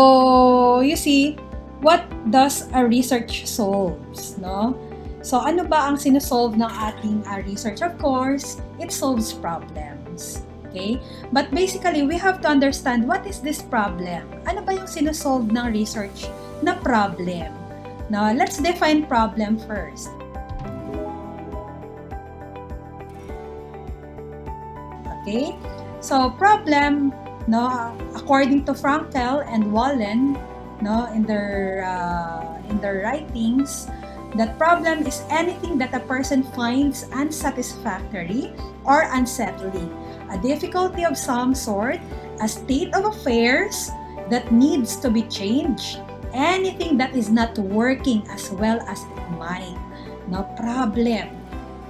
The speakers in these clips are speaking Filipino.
So, you see, what does a research solves, no? So, ano ba ang sinusolve ng ating research? Of course, it solves problems. Okay? But basically, we have to understand what is this problem? Ano ba yung sinusolve ng research na problem? Now, let's define problem first. Okay? So, problem, no, according to Frankel and Wallen, no, in their writings, that problem is anything that a person finds unsatisfactory or unsettling, a difficulty of some sort, a state of affairs that needs to be changed, anything that is not working as well as it might. No, problem.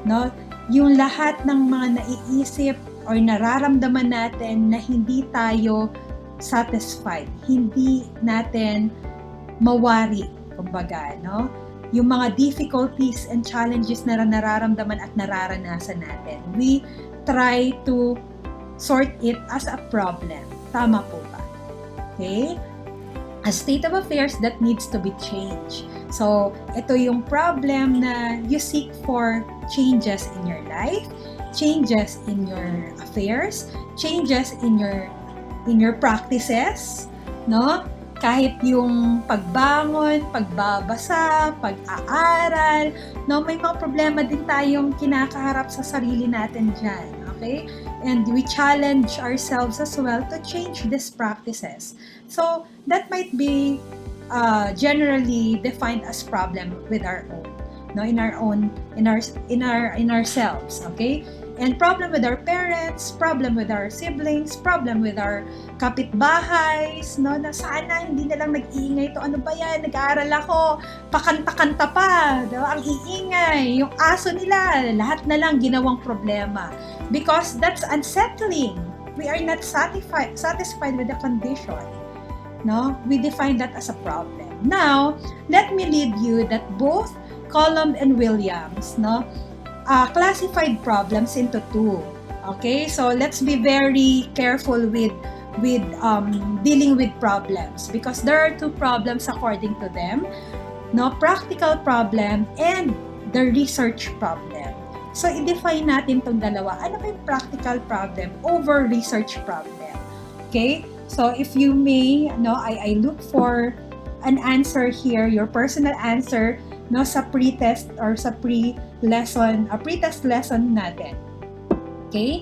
No, yung lahat ng mga naiisip or nararamdaman natin na hindi tayo satisfied, hindi natin mawari, kumbaga, no? Yung mga difficulties and challenges na nararamdaman at nararanasan natin. We try to sort it as a problem. Tama po ba? Okay? A state of affairs that needs to be changed. So, ito yung problem na you seek for changes in your life, changes in your affairs, changes in your practices, no? Kahit yung pagbangon, pagbabasa, pag-aaral, no, may mga problema din tayong kinakaharap sa sarili natin dyan, okay? And we challenge ourselves as well to change these practices. So, that might be generally defined as problem with our own, no, in ourselves, okay? And problem with our parents, problem with our siblings, problem with our kapitbahays, no, na sana hindi na lang nag-iingay to, ano ba yan, nag-aaral ako, pakanta-kanta pa, no? Ang iingay, yung aso nila, lahat na lang ginawang problema. Because that's unsettling. We are not satisfied with the condition. No? We define that as a problem. Now, let me lead you that both Colomb and Williams, no, classified problems into two. Okay, so let's be very careful with dealing with problems, because there are two problems according to them, no, practical problem and the research problem. So i-define natin tong dalawa. Ano ba yung practical problem over research problem? Okay, so if you may, no, I look for an answer here, your personal answer, no, sa pre-test or sa pre-lesson, pre-test lesson natin. Okay?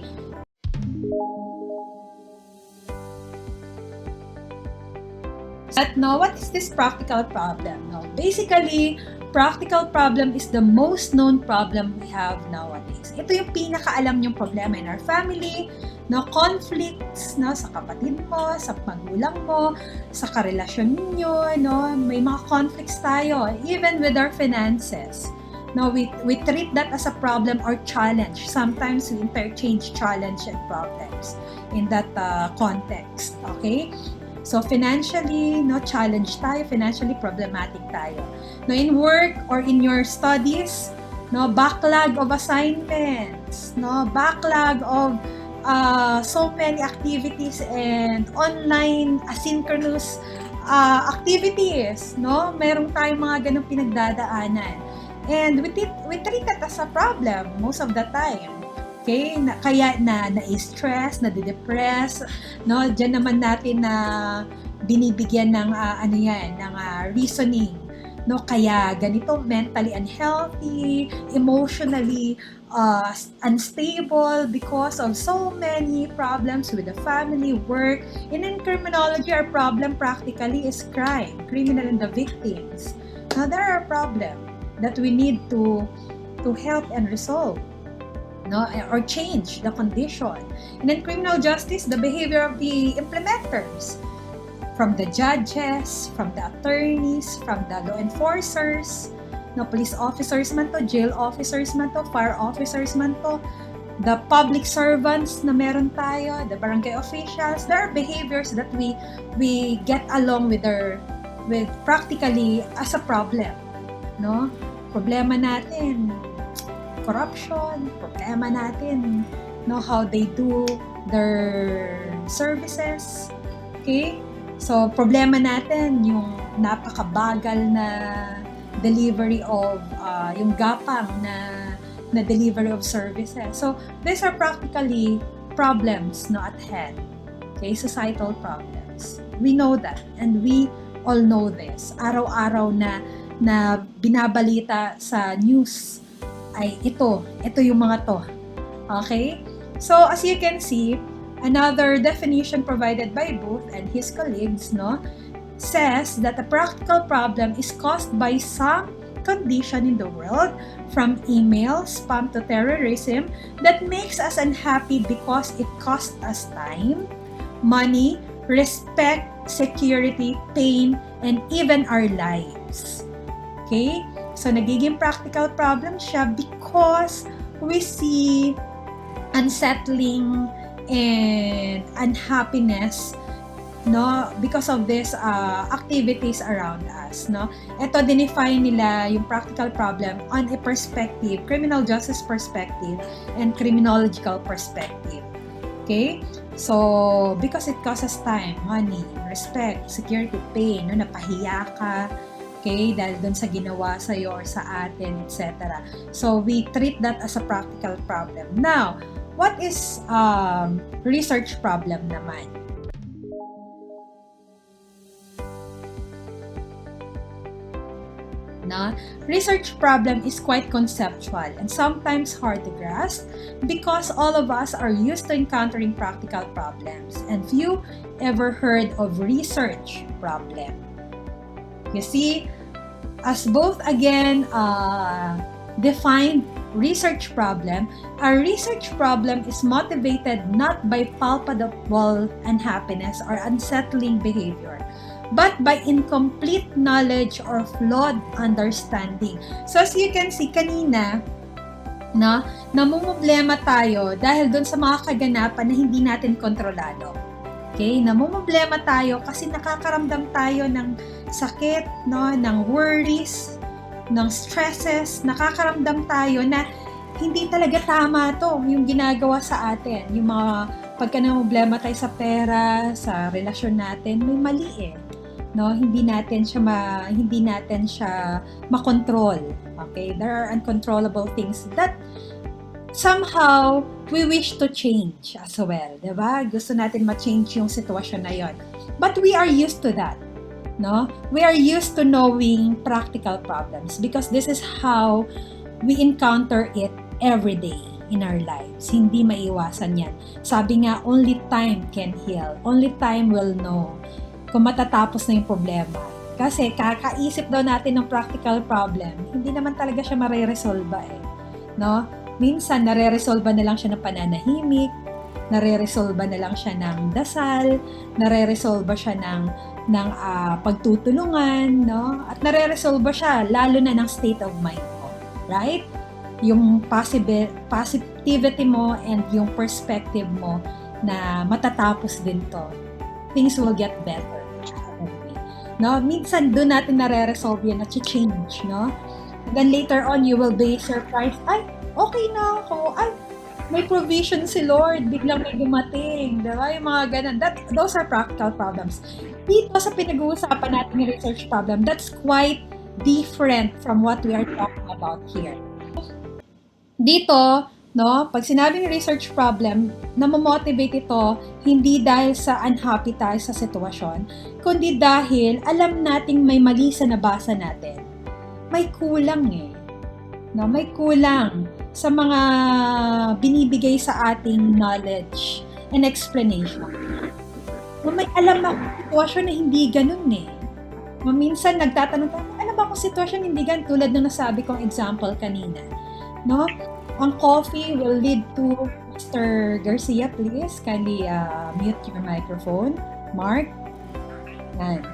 But no, what is this practical problem? No, basically, practical problem is the most known problem we have nowadays. Ito yung pinakaalam niyong problema in our family, no, conflicts, no, sa kapatid mo, sa magulang mo, sa karelasyon ninyo, no, may mga conflicts tayo, even with our finances. No, we treat that as a problem or challenge. Sometimes we interchange challenge and problems in that context. Okay? So financially, no, challenge tayo, financially problematic tayo. No, in work or in your studies, no, backlog of assignments, no, backlog of so many activities and online asynchronous activities, no? Meron tayong mga ganung pinagdadaanan. And we treat that as a problem most of the time. Okay? Kaya na-stress, na-depress, no? Diyan naman natin na binibigyan ng reasoning, no? Kaya ganito, mentally unhealthy, emotionally unstable because of so many problems with the family, work. And in criminology, our problem practically is crime, criminal and the victims. Now, there are problems that we need to help and resolve, no, or change the condition. And in criminal justice, the behavior of the implementers, from the judges, from the attorneys, from the law enforcers, no, police officers man to, jail officers man to, fire officers man to, the public servants na meron tayo, the barangay officials. There are behaviors that we get along with practically as a problem, no? Problema natin, corruption, problema natin, no, how they do their services. Okay? So, problema natin yung napakabagal na delivery of, yung gapang na delivery of services. So, these are practically problems at hand. Okay, societal problems. We know that, and we all know this. Araw-araw na binabalita sa news ay ito yung mga to. Okay? So, as you can see, another definition provided by Booth and his colleagues, says that a practical problem is caused by some condition in the world, from email, spam to terrorism, that makes us unhappy because it costs us time, money, respect, security, pain, and even our lives. Okay? So, nagiging practical problem siya because we see unsettling and unhappiness because of these activities around us. Ito, dinefine nila yung practical problem on a perspective, criminal justice perspective and criminological perspective. Okay? So, because it causes time, money, respect, security, pain, napahiya ka, okay, dahil dun sa ginawa sa'yo or sa atin, etc. So, we treat that as a practical problem. Now, what is research problem naman? Research problem is quite conceptual and sometimes hard to grasp because all of us are used to encountering practical problems and few ever heard of research problem. You see, as both again defined research problem, a research problem is motivated not by palpable unhappiness or unsettling behavior, but by incomplete knowledge or flawed understanding. So as you can see kanina, namumblema tayo dahil dun sa mga kaganapan na hindi natin kontrolado. Okay, namumblema tayo kasi nakakaramdam tayo ng sakit, ng worries, ng stresses, nakakaramdam tayo na hindi talaga tama to yung ginagawa sa atin. Yung mga pagka namumblema tayo sa pera, sa relasyon natin, may mali hindi natin siya makontrol. Okay, there are uncontrollable things that somehow we wish to change as well, diba? Gusto natin ma-change yung sitwasyon na yon. But we are used to that, We are used to knowing practical problems because this is how we encounter it every day in our lives. Hindi maiwasan yan. Sabi nga, only time can heal. Only time will know kung matatapos na yung problema. Kasi kakaisip daw natin ng practical problem, hindi naman talaga siya mare-resolve Minsan, nare-resolve na lang siya ng pananahimik, nare-resolve na lang siya ng dasal, nare-resolve siya ng pagtutulungan, At nare-resolve siya lalo na ng state of mind mo, right? Yung positivity mo and yung perspective mo na matatapos din to. Things will get better. Minsan doon natin nare-resolve yan at change, And then later on, you will be surprised, ay, okay na ako, ay, may provision si Lord, biglang may dumating, diba? Yung mga ganun. Those are practical problems. Dito sa pinag-uusapan natin yung research problem, that's quite different from what we are talking about here. Dito, pag sinabing research problem, namamotivate ito hindi dahil sa unhappy tayo sa sitwasyon, kundi dahil alam nating may mali sa nabasa natin. May kulang may kulang sa mga binibigay sa ating knowledge and explanation. May alam ako sitwasyon na hindi ganun Minsan nagtatanong tayo, alam ba kung sitwasyon hindi ganun? Tulad ng nasabi kong example kanina. Ang coffee will lead to Mr. Garcia, please. Kindly mute your microphone. Mark. Yan.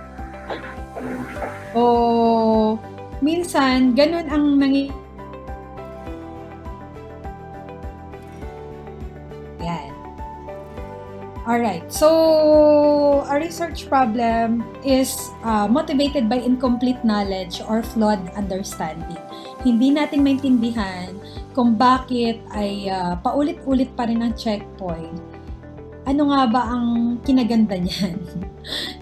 Minsan, ganun ang Yan. Alright. So, a research problem is motivated by incomplete knowledge or flawed understanding. Hindi natin maintindihan kung bakit ay paulit-ulit pa rin ang checkpoint. Ano nga ba ang kinaganda niyan?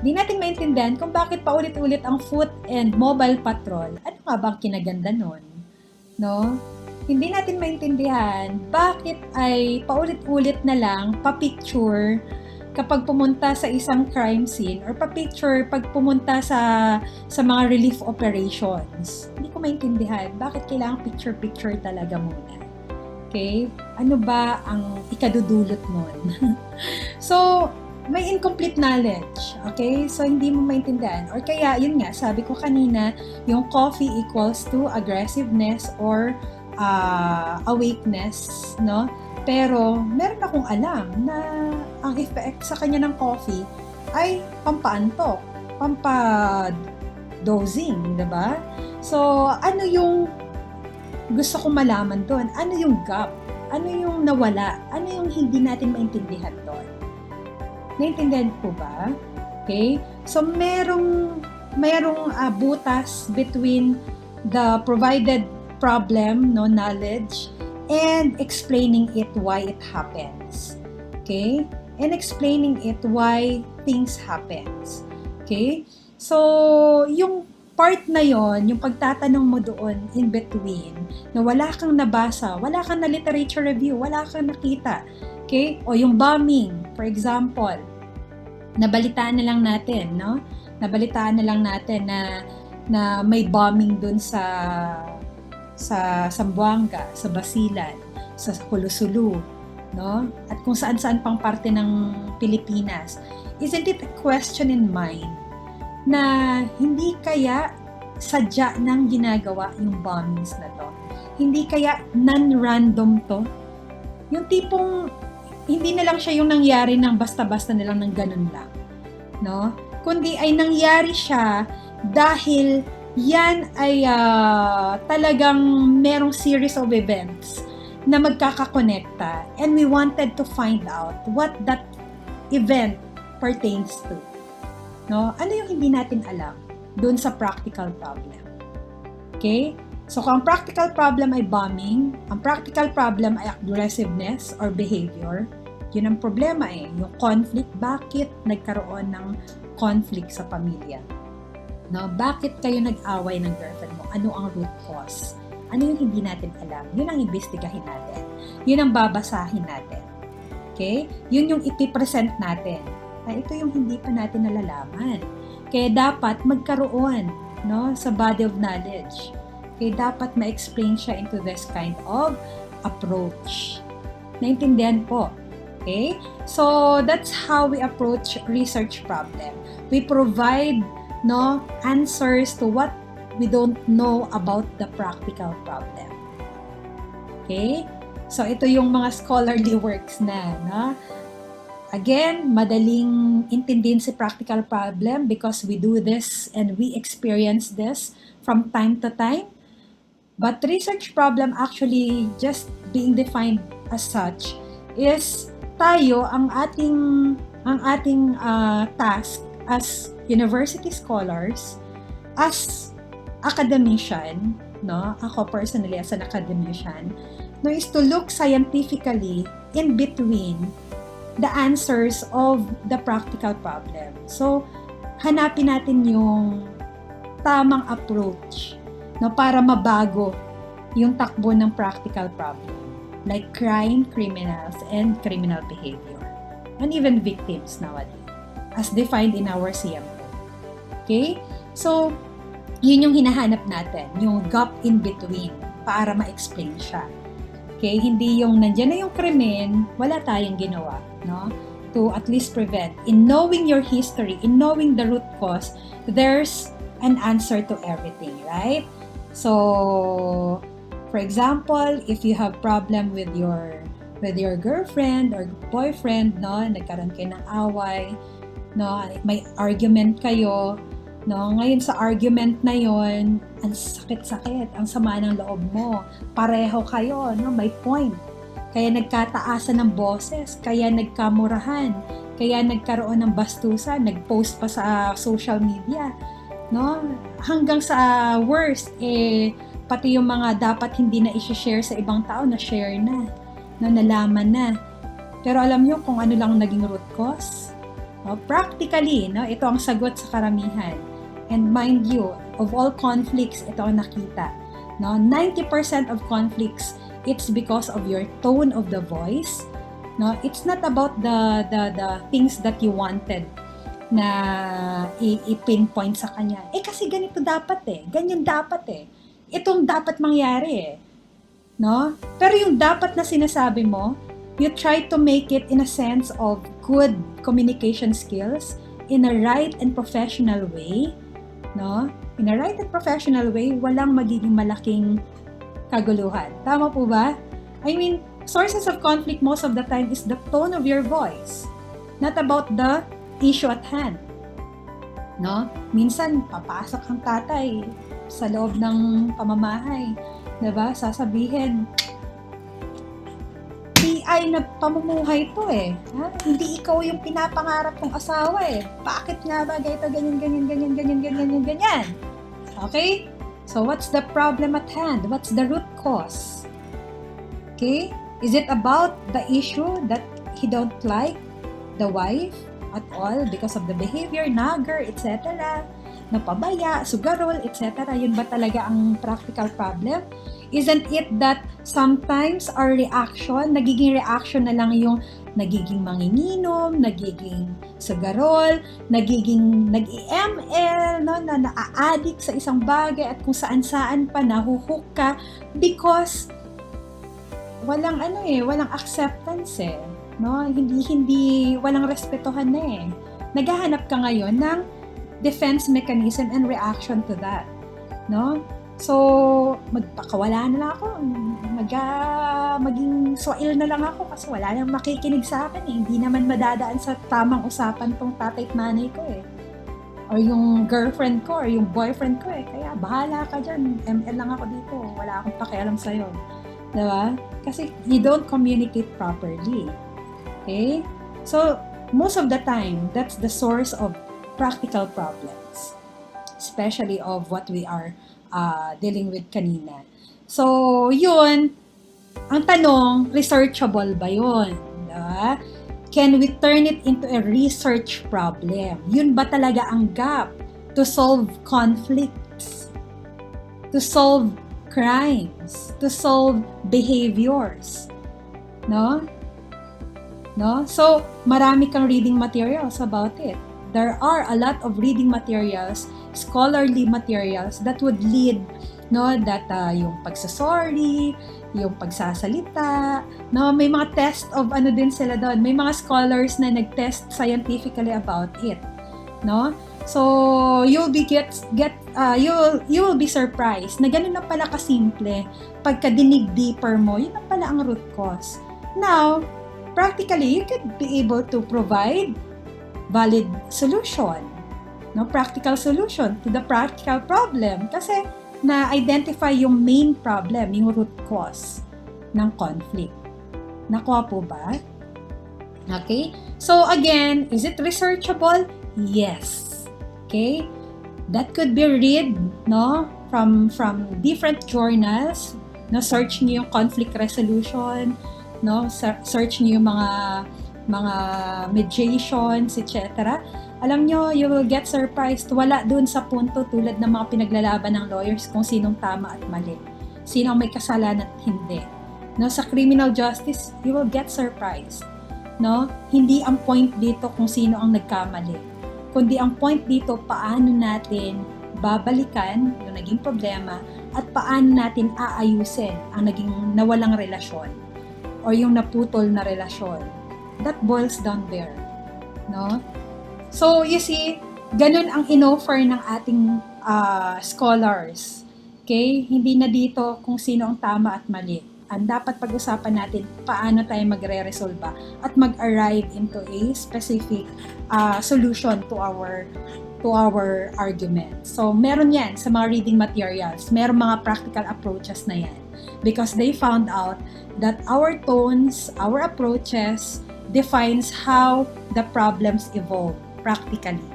Di natin maintindihan kung bakit paulit-ulit ang foot and mobile patrol. Ano nga bang kinaganda nun? No? Hindi natin maintindihan bakit ay paulit-ulit na lang pa-picture kapag pumunta sa isang crime scene or pa-picture pag pumunta sa mga relief operations. Hindi ko maintindihan bakit kailangan picture-picture talaga muna. Okay? Ano ba ang ikadudulot nun? So, may incomplete knowledge. Okay? So, hindi mo maintindihan. Or kaya, yun nga, sabi ko kanina, yung coffee equals to aggressiveness or awakeness, no? Pero, meron akong alam na ang effect sa kanya ng coffee ay pampaantok, pampadozing, diba? So, ano yung gusto kong malaman doon? Ano yung gap? Ano yung nawala? Ano yung hindi natin maintindihan doon? Naintindihan po ba? Okay? So, merong butas between the provided problem, no, knowledge, and explaining it why it happens. Okay? And explaining it why things happens. Okay? So, yung part na yon, yung pagtatanong mo doon in between, na wala kang nabasa, wala kang na literature review, wala kang nakita. Okay? O yung bombing, for example, nabalitaan na lang natin, no? Nabalitaan na lang natin na may bombing doon sa Zamboanga, sa Basilan, sa Kulusulu, no? At kung saan-saan pang parte ng Pilipinas. Isn't it a question in mind na hindi kaya sadya nang ginagawa yung bombings na to? Hindi kaya non-random to? Yung tipong hindi na lang siya yung nangyari ng basta-basta na lang ng ganun lang, no? Kundi ay nangyari siya dahil yan ay talagang merong series of events na magkakakonekta, and we wanted to find out what that event pertains to. No? Ano yung hindi natin alam dun sa practical problem? Okay? So, kung ang practical problem ay bombing, ang practical problem ay aggressiveness or behavior, yun ang problema yung conflict. Bakit nagkaroon ng conflict sa pamilya? No, bakit kayo nag-away ng girlfriend mo? Ano ang root cause? Ano yung hindi natin alam? Yun ang imbestigahin natin. Yun ang babasahin natin. Okay? Yun yung ipipresent natin. Ito yung hindi pa natin nalalaman. Kaya dapat magkaroon, no, sa body of knowledge. Kaya dapat ma-explain siya into this kind of approach. Naintindihan po. Okay? So, that's how we approach research problem. We provide answers to what we don't know about the practical problem. Okay? So, ito yung mga scholarly works na, no? Again, madaling intindihin si practical problem because we do this and we experience this from time to time. But research problem actually just being defined as such is tayo ang ating task as university scholars, as academician, no? Ako personally as an academician, no, is to look scientifically in between the answers of the practical problem. So, hanapin natin yung tamang approach, no, para mabago yung takbo ng practical problem, like crime, criminals, and criminal behavior, and even victims nowadays, as defined in our CM. Okay? So, yun yung hinahanap natin, yung gap in between para ma-explain siya. Okay? Hindi yung nandiyan na yung krimen, wala tayong ginawa, no? To at least prevent. In knowing your history, in knowing the root cause, there's an answer to everything, right? So, for example, if you have problem with your girlfriend or boyfriend, no, nagkaroon kayo ng away, no, may argument kayo, no, ngayon sa argument na yon, ang sakit-sakit, ang sama ng loob mo, pareho kayo, no, may point, kaya nagkataasan ng boses, kaya nagkamurahan, kaya nagkaroon ng bastusan, nagpost pa sa social media, no, hanggang sa worst, pati yung mga dapat hindi na i-share sa ibang tao, na share na, no, nalaman na. Pero alam nyo kung ano lang naging root cause? No? Practically, no, ito ang sagot sa karamihan. And mind you, of all conflicts, ito ang nakita. No? 90% of conflicts, it's because of your tone of the voice. No? It's not about the things that you wanted na i-pinpoint sa kanya. Kasi ganito dapat ganyan dapat itong dapat mangyari no? Pero yung dapat na sinasabi mo, you try to make it in a sense of good communication skills in a right and professional way, no? In a right and professional way, walang magiging malaking kaguluhan. Tama po ba? I mean, sources of conflict most of the time is the tone of your voice, not about the issue at hand. No? Minsan, papasok ang tatay sa loob ng pamamahay. Diba? Sasabihin, PI na pamumuhay to ha? Hindi ikaw yung pinapangarap kong asawa Bakit nga ba ganito, ganyan? Okay? So, what's the problem at hand? What's the root cause? Okay? Is it about the issue that he don't like the wife at all because of the behavior, nagger, etc., napabaya, sugarol, etc.? Yun ba talaga ang practical problem? Isn't it that sometimes our nagiging reaction na lang yung nagiging manginginom, nagiging sugarol, nagiging nag-ML, no, na naa-addict sa isang bagay at kung saan-saan pa nahuhook ka because walang walang acceptance no? Hindi walang respetuhan na Naghahanap ka ngayon ng defense mechanism and reaction to that, no? So, magpakawala na lang ako, maging swail na lang ako kasi wala nang makikinig sa akin Hindi naman madadaan sa tamang usapan tong tatay at nanay ko or yung girlfriend ko or yung boyfriend ko Kaya bahala ka dyan, ML lang ako dito, wala akong pakialam sa'yo. Diba? Kasi you don't communicate properly. Okay? So, most of the time, that's the source of practical problems, especially of what we are dealing with kanina. So, yun, ang tanong, researchable ba yun? Diba? Can we turn it into a research problem? Yun ba talaga ang gap to solve conflicts, to solve crimes, to solve behaviors? No? So, marami kang reading materials about it. There are a lot of reading materials, scholarly materials that would lead, no, that yung pagsasorry, yung pagsasalita, no, may mga test of din sila doon. May mga scholars na nag-test scientifically about it, no? So, you will be surprised na ganun na pala kasimple. Pagka dinig deeper mo, yun na pala ang root cause. Now, practically, you could be able to provide valid solution, no, practical solution to the practical problem kasi na-identify yung main problem, yung root cause ng conflict. Nakuha po ba? Okay? So again, is it researchable? Yes. Okay? That could be read, no, from different journals, no, search niyo yung conflict resolution, no, search niyo yung mga mediations, etc. Alam nyo, you will get surprised. Wala dun sa punto tulad ng mga pinaglalaban ng lawyers kung sinong tama at mali. Sino ang may kasalanan at hindi. No, sa criminal justice, you will get surprised. No? Hindi ang point dito kung sino ang nagkamali. Kundi ang point dito, paano natin babalikan yung naging problema at paano natin aayusin ang naging nawalang relasyon o yung naputol na relasyon. That boils down there, no? So, you see, ganun ang inoffer ng ating scholars. Okay? Hindi na dito kung sino ang tama at mali. Ang dapat pag-usapan natin, paano tayo magre-resolve at mag-arrive into a specific solution to our argument. So, meron yan sa mga reading materials. Meron mga practical approaches na yan. Because they found out that our tones, our approaches, defines how the problems evolve practically.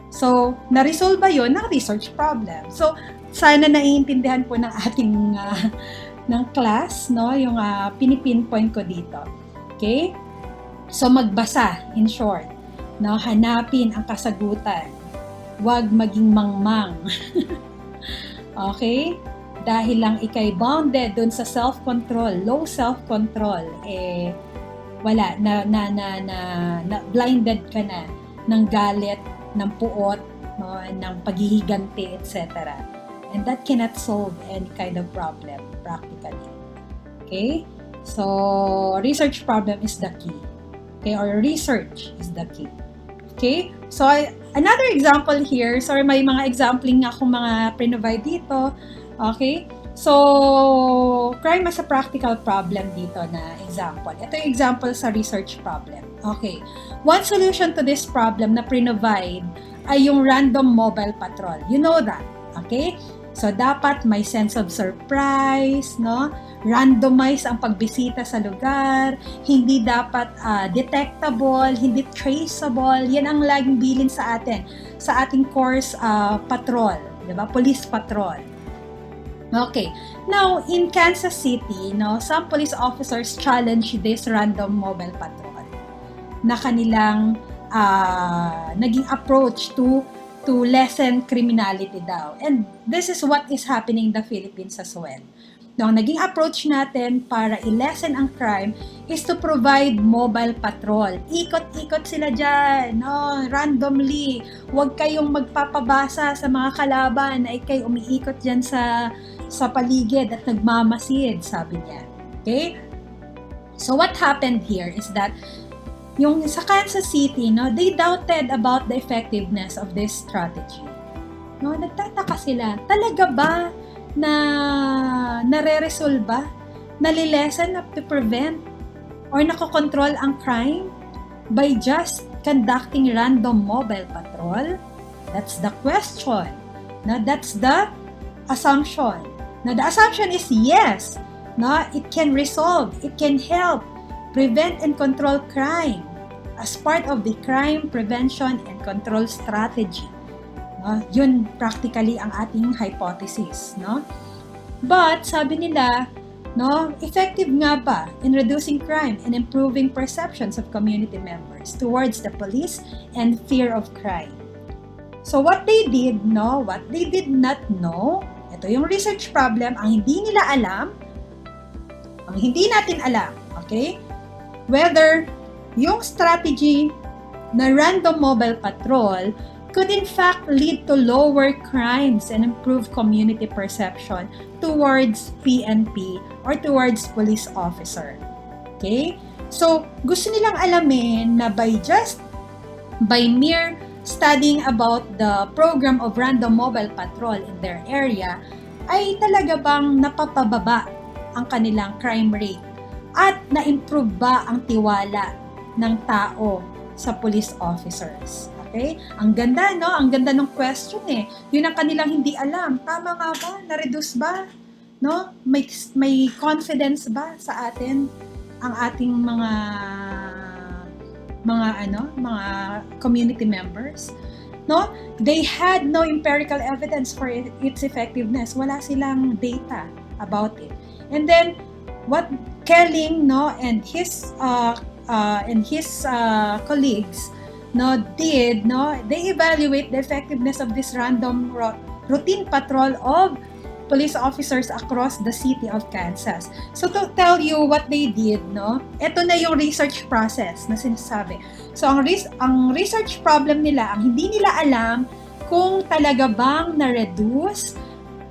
So, na-resolve ba yun ng research problem? So, sana naiintindihan po ng ating ng class, no, yung pinipinpoint ko dito. Okay? So, magbasa, in short. no, hanapin ang kasagutan. Huwag maging mangmang. Okay? Dahil lang ikay bounded dun sa self-control, low self-control, wala, na blinded ka na ng galit, ng puot, no, ng paghihiganti, etc. And that cannot solve any kind of problem practically. Okay? So, research problem is the key. Okay? Or research is the key. Okay? So, another example here. Sorry, may mga exampling akong mga pre-provide dito. Okay? So, crime as a practical problem dito na example. Ito yung example sa research problem. Okay. One solution to this problem na pre-provide ay yung random mobile patrol. You know that. Okay? So, dapat may sense of surprise, no? Randomize ang pagbisita sa lugar, hindi dapat detectable, hindi traceable. Yan ang laging bilin sa atin, sa ating course patrol, diba? Police patrol. Okay. Now, in Kansas City, no, some police officers challenge this random mobile patrol na kanilang naging approach to lessen criminality daw. And this is what is happening in the Philippines as well. No, naging approach natin para i-lessen ang crime is to provide mobile patrol. Ikot-ikot sila dyan, no, randomly. Huwag kayong magpapabasa sa mga kalaban na ikay umiikot dyan sa paligid at nagmamasid, sabi niya. Okay? So what happened here is that yung sa Kansas City, no, they doubted about the effectiveness of this strategy. No, nagtataka sila, talaga ba na nare-resolve ba? Nalilesen, na prevent or nakokontrol ang crime by just conducting random mobile patrol? That's the question. No, that's the assumption. Now, the assumption is yes. No, it can resolve, it can help prevent and control crime as part of the crime prevention and control strategy. No, yun practically ang ating hypothesis, no? But sabi nila, no, effective nga ba in reducing crime and improving perceptions of community members towards the police and fear of crime? So what they did, no, what they did not know, ito yung research problem, ang hindi nila alam, ang hindi natin alam, okay? Whether yung strategy na random mobile patrol could in fact lead to lower crimes and improve community perception towards PNP or towards police officer. Okay? So, gusto nilang alamin na by mere studying about the program of random mobile patrol in their area, ay talaga bang napapababa ang kanilang crime rate at na-improve ba ang tiwala ng tao sa police officers. Okay? Ang ganda, no? Ang ganda ng question eh. Yun ang kanilang hindi alam. Tama nga ba? Na-reduce ba? No? May confidence ba sa atin ang ating mga community members? No? They had no empirical evidence for its effectiveness. Wala silang data about it. And then what Kelling, no, and his colleagues, no, did, no, they evaluate the effectiveness of this random routine patrol of police officers across the city of Kansas. So to tell you what they did, no, ito na yung research process na sinasabi. So ang research problem nila, ang hindi nila alam kung talaga bang na-reduce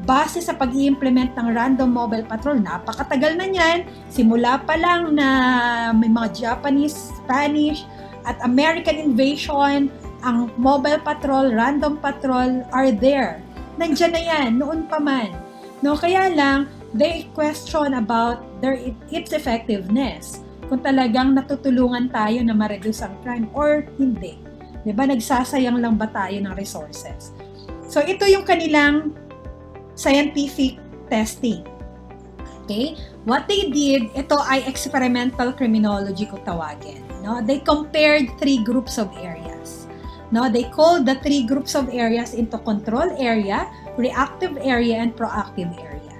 base sa pag-i-implement ng random mobile patrol. Napakatagal na niyan. Simula pa lang na may mga Japanese, Spanish, at American invasion, ang mobile patrol, random patrol are there. Nandiyan na yan, noon pa man. No, kaya lang, they question about its effectiveness. Kung talagang natutulungan tayo na ma-reduce ang crime or hindi. Diba, nagsasayang lang ba tayo ng resources? So, ito yung kanilang scientific testing. Okay? What they did, ito ay experimental criminology kung tawagin. No? They compared 3 groups of areas. No? They called the 3 groups of areas into control area, reactive area, and proactive area.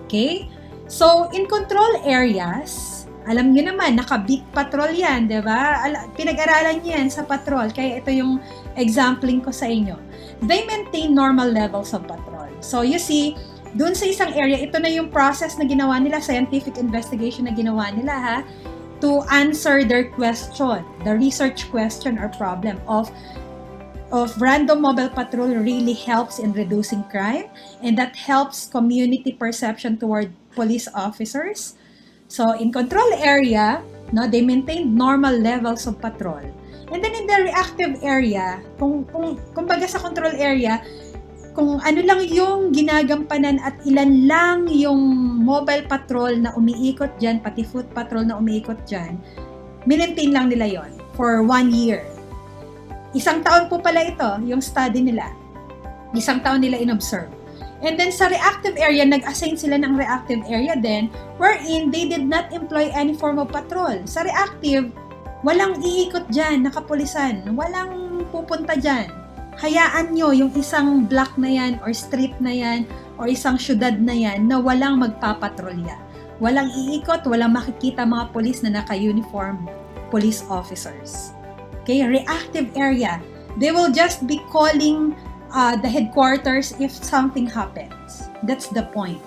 Okay? So, in control areas, Alam nyo naman, naka-beat patrol yan, di ba? Pinag-aralan nyo yan sa patrol, kaya ito yung exampling ko sa inyo. They maintain normal levels of patrol. So you see, dun sa isang area, ito na yung process na ginawa nila, scientific investigation na ginawa nila ha, to answer their question, the research question or problem of random mobile patrol really helps in reducing crime, and that helps community perception toward police officers. So in control area, no, they maintain normal levels of patrol. And then in the reactive area, kung baga sa control area, kung ano lang yung ginagampanan at ilan lang yung mobile patrol na umiikot dyan, pati foot patrol na umiikot dyan, maintain lang nila yon for 1 year. Isang taon po pala ito, yung study nila. Isang taon nila in-observe. And then sa reactive area, nag-assign sila ng reactive area din, wherein they did not employ any form of patrol. Sa reactive, walang iikot dyan, nakapulisan, walang pupunta dyan. Hayaan nyo yung isang block na yan, or street na yan, or isang syudad na yan, na walang magpapatrolya. Walang iikot, walang makikita mga pulis na naka-uniform police officers. Okay, reactive area. They will just be calling the headquarters if something happens. That's the point.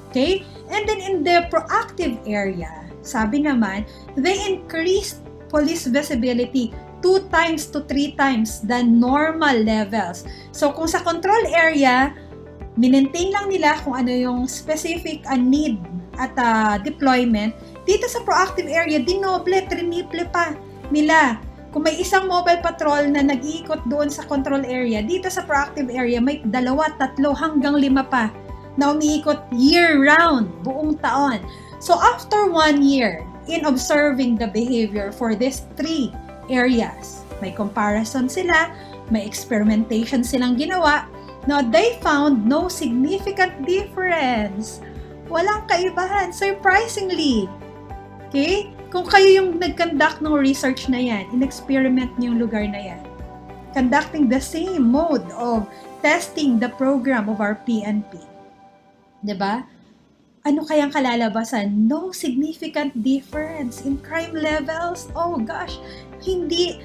Okay? And then in the proactive area, sabi naman, they increased police visibility 2 times to 3 times the normal levels. So kung sa control area, maintain lang nila kung ano yung specific need at deployment, dito sa proactive area, dinoble, triniple pa nila. Kung may isang mobile patrol na nag-iikot doon sa control area, dito sa proactive area, may 2, 3 hanggang 5 pa na umiikot year-round, buong taon. So after 1 year, in observing the behavior for these 3 areas, may comparison sila, may experimentation silang ginawa. Now, they found no significant difference. Walang kaibahan, surprisingly. Okay? Kung kayo yung nag-conduct ng research na yan, in-experiment niyo yung lugar na yan, conducting the same mode of testing the program of our PNP. Diba? Ano kayang kalalabasan? No significant difference in crime levels. Oh gosh, hindi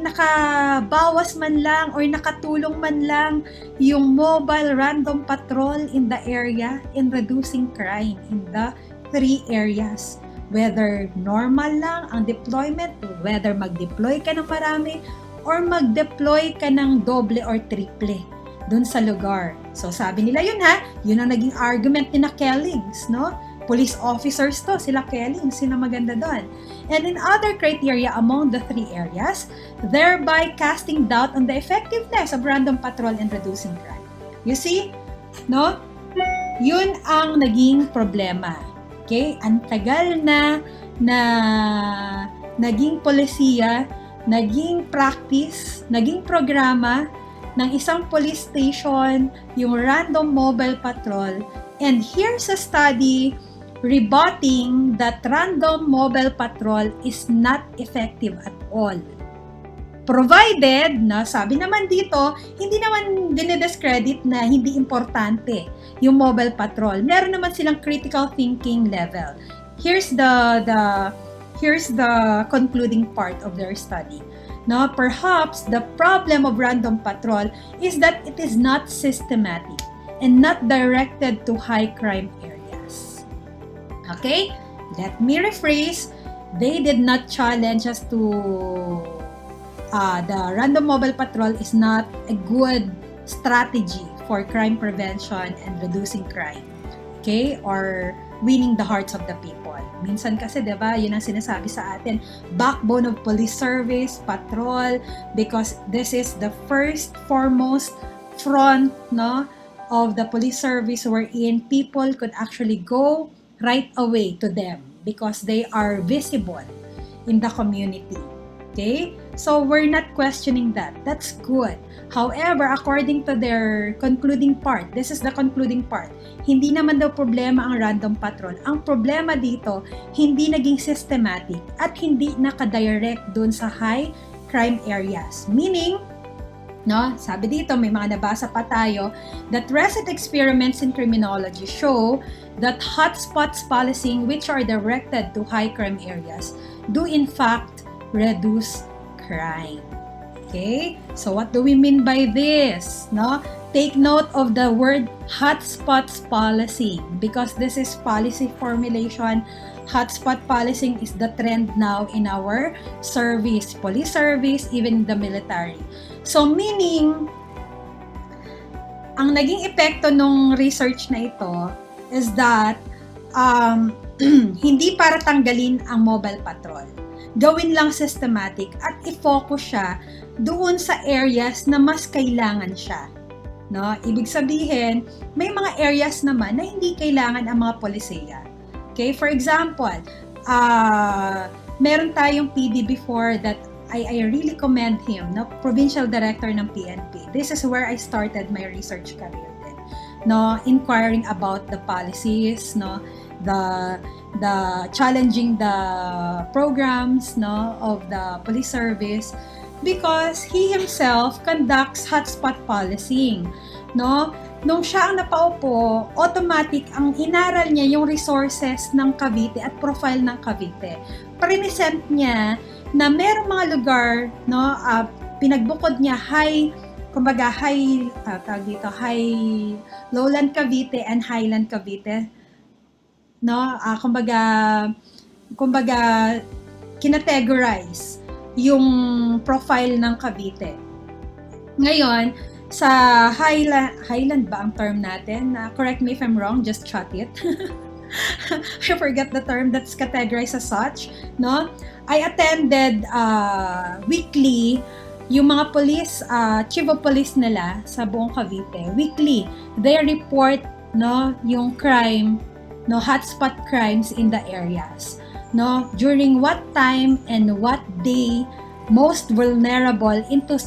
nakabawas man lang or nakatulong man lang yung mobile random patrol in the area in reducing crime in the 3 areas. Whether normal lang ang deployment, whether mag-deploy ka ng marami, or mag-deploy ka ng doble or triple dun sa lugar. So sabi nila yun ha, yun ang naging argument ni na Kellings, no? Police officers to, sila Kellings, sila maganda doon. And in other criteria among the 3 areas, thereby casting doubt on the effectiveness of random patrol in reducing crime. You see, no? Yun ang naging problema. Okay? Ang tagal na naging polisiya, naging practice, naging programa ng isang police station, yung random mobile patrol. And here's a study rebutting that random mobile patrol is not effective at all. Provided na, sabi naman dito, hindi naman dinidiscredit na hindi importante yung mobile patrol. Meron naman silang critical thinking level. Here's the concluding part of their study. Now, perhaps the problem of random patrol is that it is not systematic and not directed to high crime areas. Okay? Let me rephrase. They did not challenge us to the random mobile patrol is not a good strategy for crime prevention and reducing crime. Okay? Or winning the hearts of the people. Minsan kasi, diba, yun ang sinasabi sa atin, backbone of police service, patrol, because this is the first, foremost front, no, of the police service wherein people could actually go right away to them because they are visible in the community. Okay? So, we're not questioning that. That's good. However, according to their concluding part, this is the concluding part, hindi naman daw problema ang random patrol. Ang problema dito, hindi naging systematic at hindi nakadirect dun sa high crime areas. Meaning, No? Sabi dito, may mga nabasa pa tayo, that recent experiments in criminology show that hotspots policing which are directed to high crime areas do in fact reduce crime. Okay? So what do we mean by this? No? Take note of the word hotspots policing because this is policy formulation. Hotspot policing is the trend now in our service, police service, even the military. So meaning, ang naging epekto ng research na ito is that hindi para tanggalin ang mobile patrol. Gawin lang systematic at i-focus siya doon sa areas na mas kailangan siya. No? Ibig sabihin, may mga areas naman na hindi kailangan ang mga polisiya. Okay, for example, meron tayong PD before that I really commend him, no? Provincial Director ng PNP. This is where I started my research career din. No, inquiring about the policies, no, the challenging the programs, no, of the police service because he himself conducts hotspot policing, no? Nung siya ang napaupo, automatic ang inaral niya yung resources ng Cavite at profile ng Cavite. Present niya na merong mga lugar, no, pinagbukod niya high lowland Cavite and highland Cavite, no, kumbaga kinategorize yung profile ng Cavite. Ngayon, sa highland ba ang term natin? Correct me if I'm wrong, just chat it. I forget the term that's categorized as such, no? I attended weekly yung mga police, chief of police nila sa buong Cavite. Weekly, they report, no, yung crime, no, hotspot crimes in the areas, no, during what time and what day most vulnerable into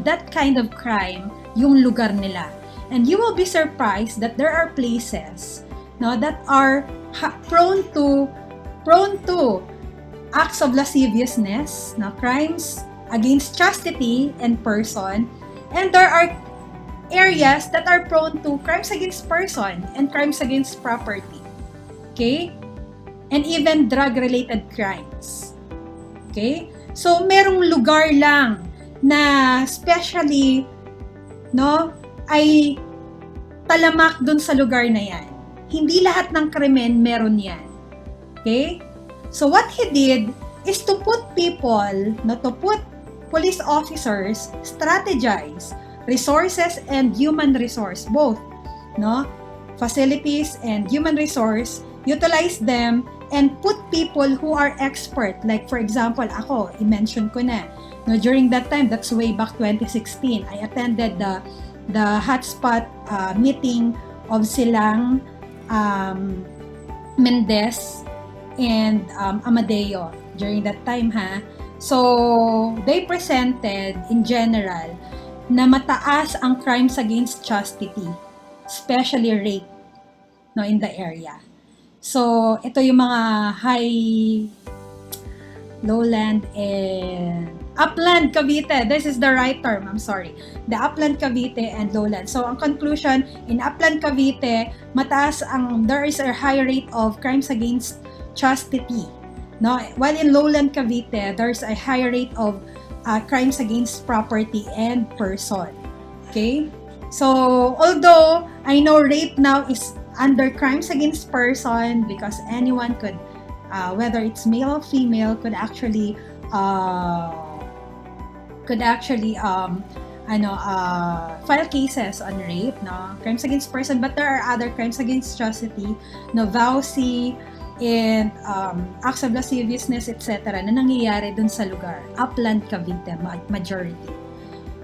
that kind of crime yung lugar nila. And you will be surprised that there are places, no, that are prone to acts of lasciviousness, no, crimes against chastity and person, and there are areas that are prone to crimes against person and crimes against property. Okay? And even drug-related crimes. Okay? So, merong lugar lang na especially, no, ay talamak dun sa lugar na yan. Hindi lahat ng krimen meron yan. Okay? So, what he did is to put people, no, to put police officers, strategize resources and human resource, both, no, facilities and human resource, utilize them and put people who are expert. Like for example, ako, i-mention ko na, no, during that time, that's way back 2016, I attended the hotspot meeting of silang Mendez and Amadeo during that time, ha. So, they presented in general na mataas ang crimes against chastity, especially rape, no, in the area. So, ito yung mga high, lowland, and upland Cavite. This is the right term, I'm sorry. The upland Cavite and lowland. So, ang conclusion, in upland Cavite, there is a high rate of crimes against chastity. No? While in lowland Cavite, there's a high rate of crimes against property and person. Okay? So, although I know rape now is under crimes against person because anyone could, whether it's male or female, could actually file cases on rape, no, crimes against person. But there are other crimes against chastity, no, vowsy, and acts of lasciviousness, etc. na nangyayari dun sa lugar. Upland Cavite, majority.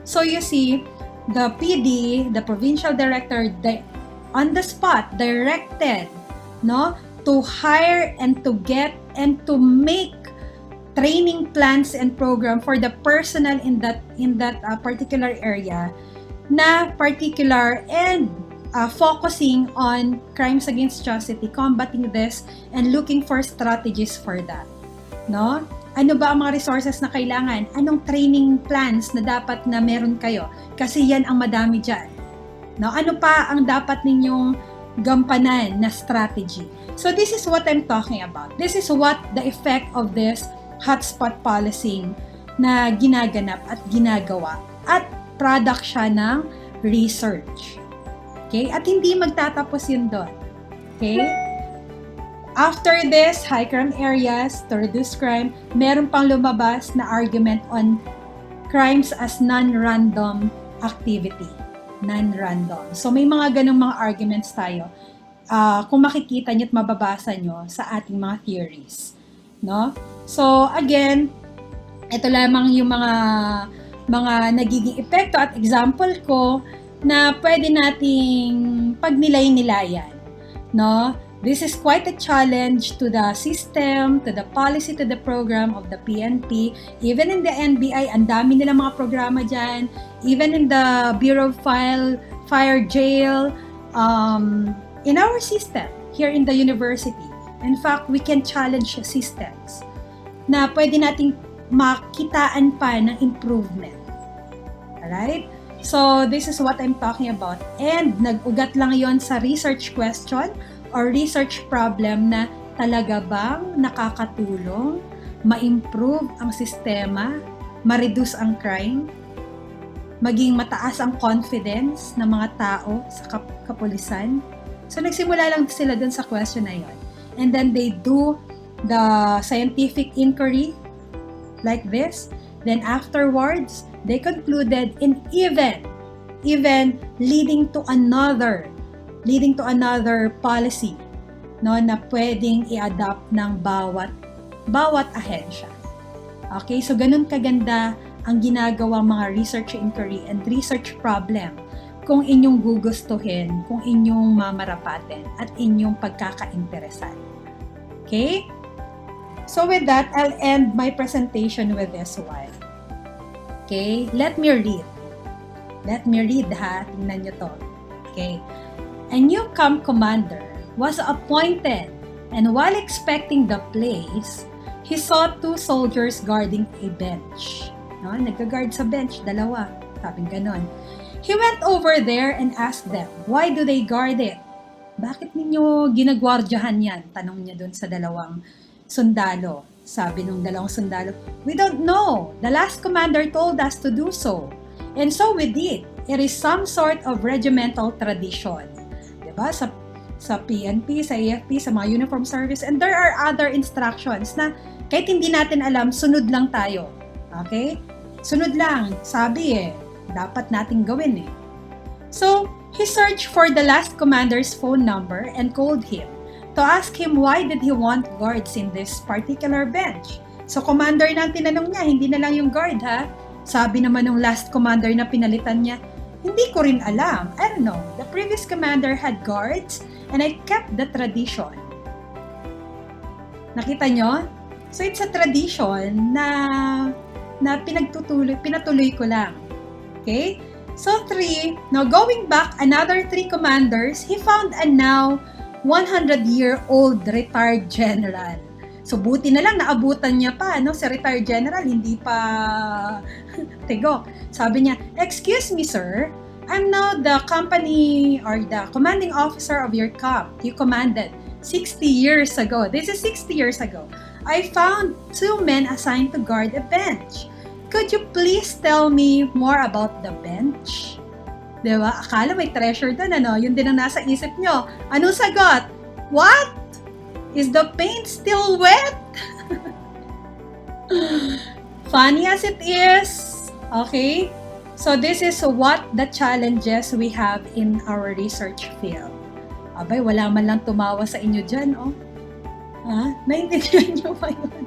So you see, the PD, the provincial director, on the spot, directed, no, to hire and to get and to make training plans and program for the personnel in that particular area na particular and focusing on crimes against chastity, combating this, and looking for strategies for that. No? Ano ba ang mga resources na kailangan? Anong training plans na dapat na meron kayo? Kasi yan ang madami dyan. No? Ano pa ang dapat ninyong gampanan na strategy? So this is what I'm talking about. This is what the effect of this hotspot policing na ginaganap at ginagawa. At product siya ng research. Okay? At hindi magtatapos yun doon. Okay? After this, high crime areas to reduce crime, meron pang lumabas na argument on crimes as non-random activity. Non-random. So may mga ganung mga arguments tayo. Kung makikita nyo at mababasa nyo sa ating mga theories. No? So again, ito lamang yung mga nagiging epekto at example ko na pwede nating pagnilay-nilayan. No? This is quite a challenge to the system, to the policy, to the program of the PNP. Even in the NBI, ang dami nilang mga programa dyan. Even in the Bureau of Fire Jail, in our system, here in the university. In fact, we can challenge systems na pwede nating makitaan pa ng improvement. Alright? So, this is what I'm talking about. And nag-ugat lang yon sa research question or research problem na talaga bang nakakatulong ma-improve ang sistema, ma-reduce ang crime, maging mataas ang confidence ng mga tao sa kapulisan. So, nagsimula lang sila dun sa question na yon. And then they do the scientific inquiry like this. Then afterwards, they concluded in even leading to another policy, no, na pwedeng i-adopt ng bawat ahensya. Okay, so ganun kaganda ang ginagawang mga research inquiry and research problem kung inyong gugustuhin, kung inyong mamarapatin at inyong pagkakainteresan. Okay? So with that, I'll end my presentation with this one. Okay? Let me read ha. Tingnan nyo to. Okay? A new camp commander was appointed, and while expecting the place, he saw two soldiers guarding a bench. No? Nagka-guard sa bench, dalawa. Sabing ganon. He went over there and asked them, why do they guard it? Bakit ninyo ginagwardyahan yan? Tanong niya dun sa dalawang sundalo. Sabi nung dalawang sundalo, we don't know. The last commander told us to do so. And so we did. It is some sort of regimental tradition. Diba? Sa PNP, sa AFP, sa mga uniform service. And there are other instructions na kahit hindi natin alam, sunod lang tayo. Okay? Sunod lang. Sabi dapat nating gawin So, he searched for the last commander's phone number and called him to ask him why did he want guards in this particular bench. So, commander na tinanong niya, hindi na lang yung guard ha. Sabi naman ng last commander na pinalitan niya, hindi ko rin alam. I don't know. The previous commander had guards and I kept the tradition. Nakita nyo? So, it's a tradition na pinatuloy ko lang. Okay? So 3, now going back another 3 commanders, he found a now 100-year-old retired general. So buti na lang naabutan niya pa, no? Si retired general hindi pa tegok. Sabi niya, "Excuse me, sir. I'm now the company or the commanding officer of your camp. You commanded 60 years ago. This is 60 years ago. I found 2 men assigned to guard a bench. Could you please tell me more about the bench?" Diba? Akala may treasure doon, ano? Yun din ang nasa isip nyo. Anong sagot? What? Is the paint still wet? Funny as it is. Okay? So this is what the challenges we have in our research field. Abay, wala man lang tumawa sa inyo dyan, oh. Ha? Naintindihan nyo ba yun?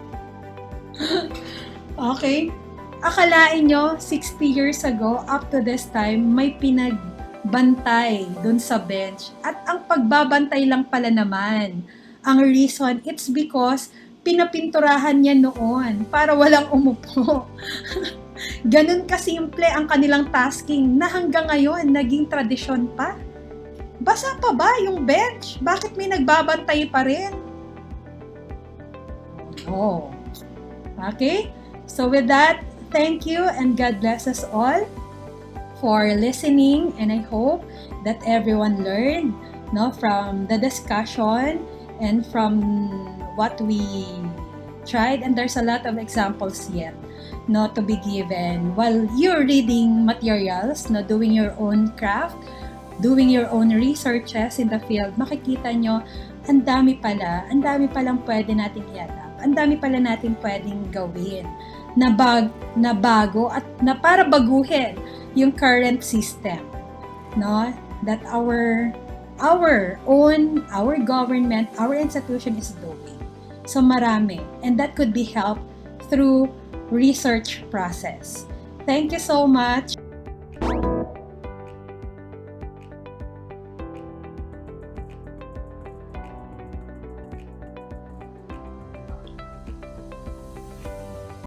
Okay? Akalain nyo, 60 years ago, up to this time, may pinagbantay dun sa bench. At ang pagbabantay lang pala naman, ang reason, it's because pinapinturahan niya noon para walang umupo. Ganun kasimple ang kanilang tasking na hanggang ngayon naging tradisyon pa. Basa pa ba yung bench? Bakit may nagbabantay pa rin? Oh. Okay? So with that, thank you and God bless us all for listening, and I hope that everyone learned, no, from the discussion and from what we tried, and there's a lot of examples yet, no, to be given while you're reading materials, no, doing your own craft, doing your own researches in the field. Makikita nyo, ang dami palang pwede natin i-adapt, ang dami pala natin pwedeng gawin na bago at na para baguhin yung current system, no, that our government, our institution is doing. So marami, and that could be helped through research process. Thank you so much.